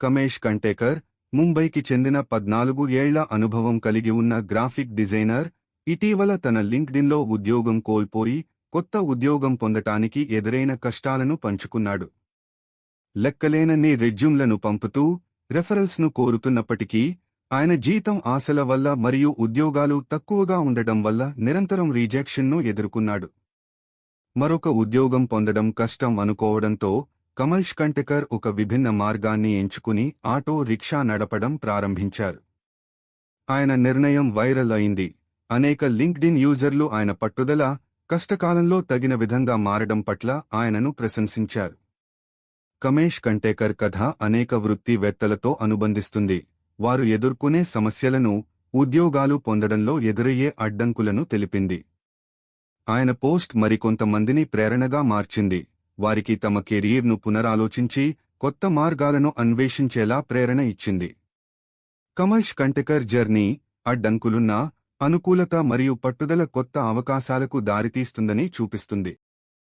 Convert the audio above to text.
కమేష్ కంటేకర్, ముంబైకి చెందిన 14 ఏళ్ల అనుభవం కలిగి ఉన్న గ్రాఫిక్ డిజైనర్, ఇటీవల తన లింక్డ్ఇన్లో ఉద్యోగం కోల్పోయి కొత్త ఉద్యోగం పొందటానికి ఎదురైన కష్టాలను పంచుకున్నాడు. లెక్కలేనన్ని రెజ్యూమ్లను పంపుతూ రెఫరల్స్ను కోరుతున్నప్పటికీ ఆయన జీతం ఆశల వల్ల మరియు ఉద్యోగాలు తక్కువగా ఉండడం వల్ల నిరంతరం రిజెక్షన్ను ఎదుర్కొన్నాడు. మరొక ఉద్యోగం పొందడం కష్టం అనుకోవడంతో కమేష్ కంటేకర్ ఒక విభిన్న మార్గాన్ని ఎంచుకుని ఆటో రిక్షా నడపడం ప్రారంభించారు. ఆయన నిర్ణయం వైరల్ అయింది. అనేక లింక్డ్ఇన్ యూజర్లు ఆయన పట్టుదల, కష్టకాలంలో తగిన విధంగా మారడం పట్ల ఆయనను ప్రశంసించారు. కమేష్ కంటేకర్ కథ అనేక వృత్తివేత్తలతో అనుబంధిస్తుంది. వారు ఎదుర్కొనే సమస్యలను, ఉద్యోగాలు పొందడంలో ఎదురయ్యే అడ్డంకులను తెలిపింది. ఆయన పోస్ట్ మరికొంతమందిని ప్రేరణగా మార్చింది. వారికి తమ కెరీర్ను పునరాలోచించి కొత్త మార్గాలను అన్వేషించేలా ప్రేరణ ఇచ్చింది. కమేష్ కంటేకర్ జర్నీ, అడ్డంకులున్నా అనుకూలత మరియు పట్టుదల కొత్త అవకాశాలకు దారితీస్తుందని చూపిస్తుంది.